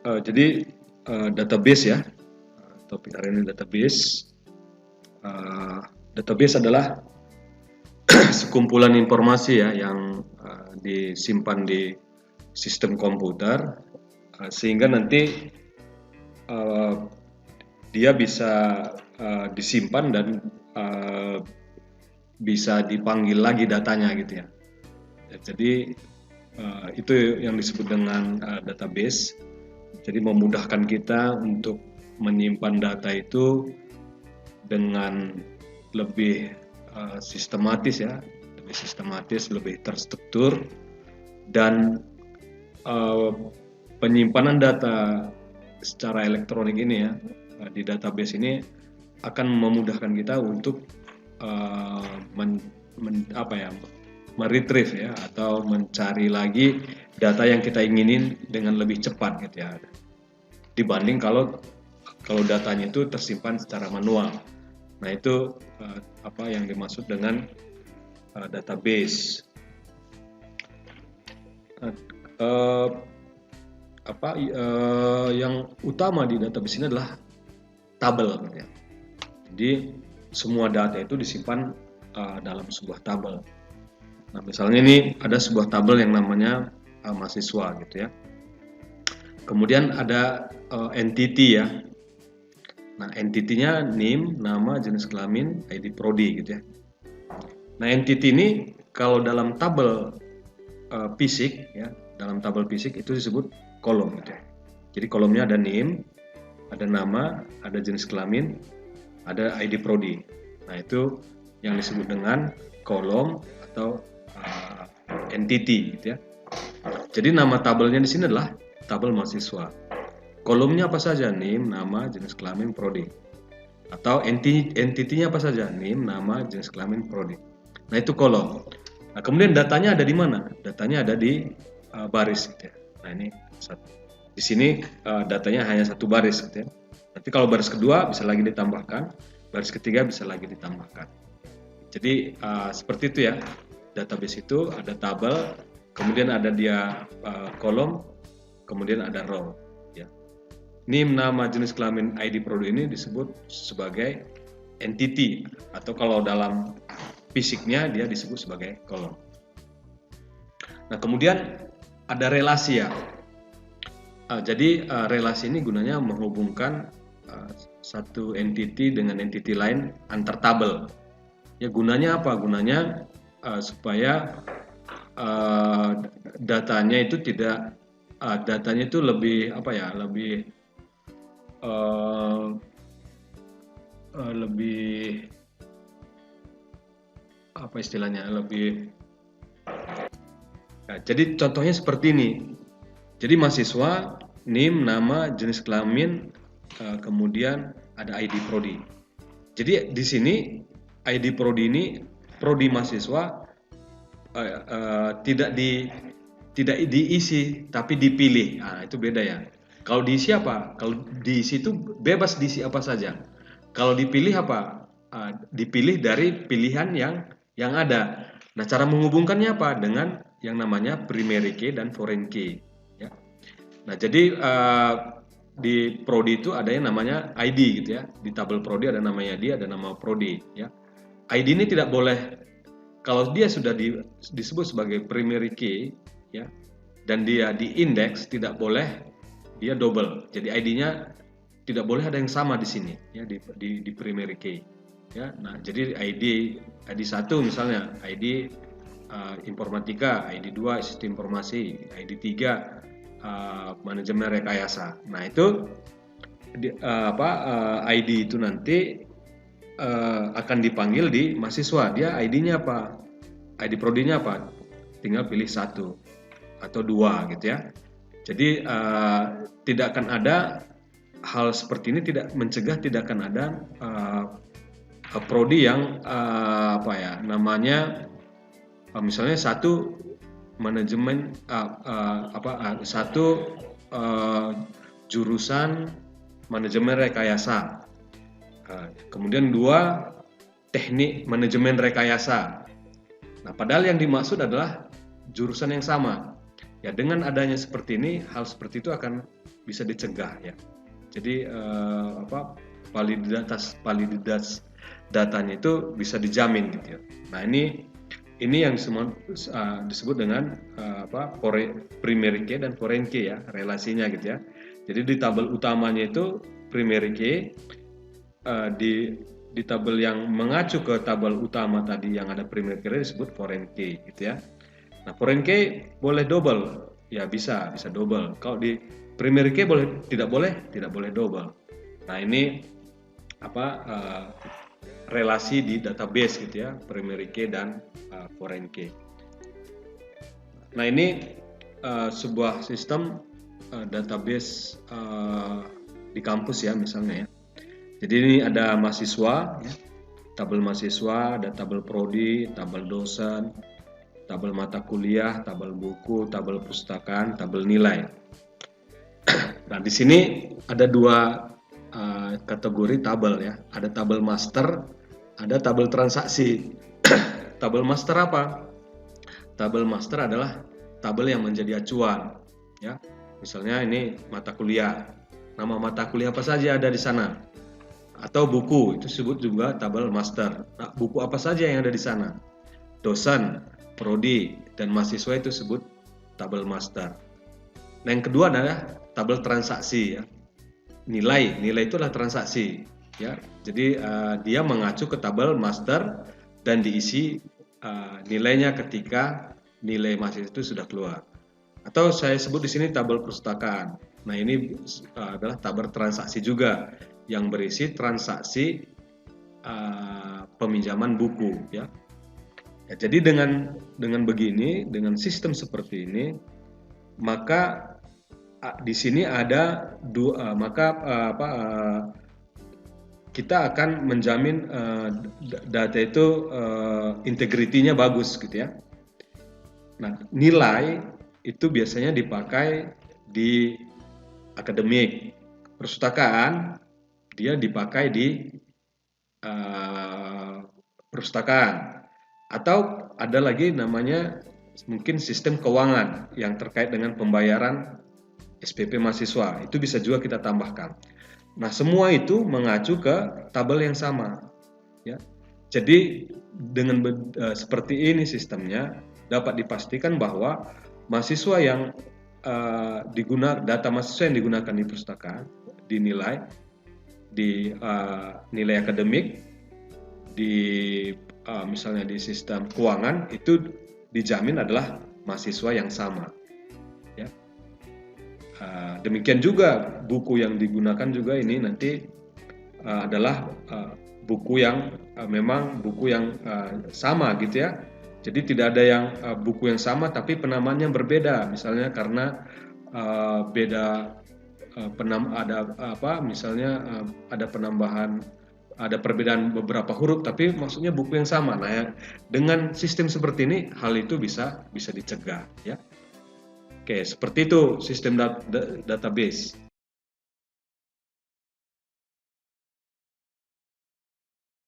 Jadi database ya, topik hari ini database. Database adalah sekumpulan informasi ya yang disimpan di sistem komputer, sehingga nanti dia bisa disimpan dan bisa dipanggil lagi datanya gitu ya. Jadi itu yang disebut dengan database. Jadi memudahkan kita untuk menyimpan data itu dengan lebih sistematis ya, lebih terstruktur, dan penyimpanan data secara elektronik ini ya di database ini akan memudahkan kita untuk meretrieve ya, atau mencari lagi data yang kita inginin dengan lebih cepat gitu ya, dibanding kalau datanya itu tersimpan secara manual. Nah itu apa yang dimaksud dengan database. Yang utama di database ini adalah tabel gitu ya. Jadi semua data itu disimpan dalam sebuah tabel. Nah misalnya ini ada sebuah tabel yang namanya mahasiswa gitu ya. Kemudian ada entity ya. Nah entity-nya NIM, nama, jenis kelamin, ID prodi gitu ya. Nah entity ini kalau dalam tabel fisik ya, dalam tabel fisik itu disebut kolom gitu ya. Jadi kolomnya ada NIM, ada nama, ada jenis kelamin, ada ID prodi. Nah itu yang disebut dengan kolom atau entity gitu ya. Jadi nama tabelnya di sini adalah tabel mahasiswa. Kolomnya apa saja? NIM, nama, jenis kelamin, prodi. Atau entity-nya apa saja? NIM, nama, jenis kelamin, prodi. Nah itu kolom. Nah kemudian datanya ada di mana? Datanya ada di baris gitu ya. Nah ini di sini datanya hanya satu baris gitu ya. Nanti kalau baris kedua bisa lagi ditambahkan, baris ketiga bisa lagi ditambahkan. Jadi seperti itu ya. Database itu ada tabel, kemudian ada dia kolom, kemudian ada row. Ya. NIM, nama, jenis kelamin, ID prodi ini disebut sebagai entity, atau kalau dalam fisiknya dia disebut sebagai kolom. Nah kemudian ada relasi ya. Jadi relasi ini gunanya menghubungkan satu entity dengan entity lain antar tabel. Ya gunanya apa? Gunanya supaya datanya itu tidak datanya itu lebih apa ya, lebih apa istilahnya, lebih ya, jadi contohnya seperti ini. Jadi mahasiswa, NIM, nama, jenis kelamin, kemudian ada ID prodi. Jadi di sini ID prodi ini, prodi mahasiswa tidak diisi tapi dipilih. Nah, itu beda ya. Kalau diisi apa? Kalau diisi itu bebas diisi apa saja. Kalau dipilih apa? Dipilih dari pilihan yang ada. Nah, cara menghubungkannya apa? Dengan yang namanya primary key dan foreign key. Ya. Nah, jadi di prodi itu ada yang namanya ID gitu ya. Di tabel prodi ada namanya dia, ada nama prodi. Ya. ID ini tidak boleh, kalau dia sudah disebut sebagai primary key ya, dan dia diindeks, tidak boleh dia double. Jadi ID-nya tidak boleh ada yang sama di sini ya, di primary key ya. Nah jadi ID 1 misalnya ID informatika, ID 2 sistem informasi, ID 3 manajemen rekayasa. Nah itu ID itu nanti akan dipanggil di mahasiswa. Dia ID-nya apa? ID prodinya apa? Tinggal pilih 1 atau 2 gitu ya. Jadi tidak akan ada hal seperti ini, tidak mencegah, tidak akan ada prodi yang namanya misalnya 1 manajemen jurusan manajemen rekayasa. Kemudian 2 teknik manajemen rekayasa. Nah, padahal yang dimaksud adalah jurusan yang sama. Ya, dengan adanya seperti ini, hal seperti itu akan bisa dicegah ya. Jadi validitas datanya itu bisa dijamin gitu ya. Nah ini yang disebut dengan primary key dan foreign key ya, relasinya gitu ya. Jadi di tabel utamanya itu primary key, di tabel yang mengacu ke tabel utama tadi yang ada primary key disebut foreign key gitu ya. Nah, foreign key boleh double, ya bisa double. Kalau di primary key tidak boleh double. Nah ini relasi di database gitu ya, primary key dan foreign key. Nah ini sebuah sistem database di kampus ya misalnya ya. Jadi ini ada mahasiswa, ya, tabel mahasiswa, ada tabel prodi, tabel dosen, tabel mata kuliah, tabel buku, tabel pustakaan, tabel nilai. Nah di sini ada dua kategori tabel ya, ada tabel master, ada tabel transaksi. Tabel master apa? Tabel master adalah tabel yang menjadi acuan ya. Misalnya ini mata kuliah, nama mata kuliah apa saja ada di sana, atau buku itu disebut juga tabel master. Nah, buku apa saja yang ada di sana, dosen, prodi, dan mahasiswa itu disebut tabel master. Nah yang kedua adalah tabel transaksi ya. Nilai itu adalah transaksi ya. Jadi dia mengacu ke tabel master dan diisi nilainya ketika nilai mahasiswa itu sudah keluar. Atau saya sebut di sini tabel perpustakaan. Nah ini adalah tabel transaksi juga yang berisi transaksi peminjaman buku ya. Ya jadi dengan begini, dengan sistem seperti ini, maka di sini ada kita akan menjamin data itu integritinya bagus gitu ya. Nah, nilai itu biasanya dipakai di akademik, perpustakaan dia dipakai di perpustakaan, atau ada lagi namanya mungkin sistem keuangan yang terkait dengan pembayaran SPP mahasiswa, itu bisa juga kita tambahkan. Nah semua itu mengacu ke tabel yang sama ya. Jadi dengan seperti ini sistemnya dapat dipastikan bahwa mahasiswa yang data mahasiswa yang digunakan di perpustakaan dinilai di nilai akademik, di misalnya di sistem keuangan itu dijamin adalah mahasiswa yang sama ya. Demikian juga buku yang digunakan juga ini nanti adalah buku yang memang buku yang sama gitu ya. Jadi tidak ada yang buku yang sama tapi penamaannya berbeda, misalnya karena beda misalnya ada penambahan, ada perbedaan beberapa huruf tapi maksudnya buku yang sama. Nah ya, dengan sistem seperti ini hal itu bisa dicegah ya. Oke, seperti itu sistem database.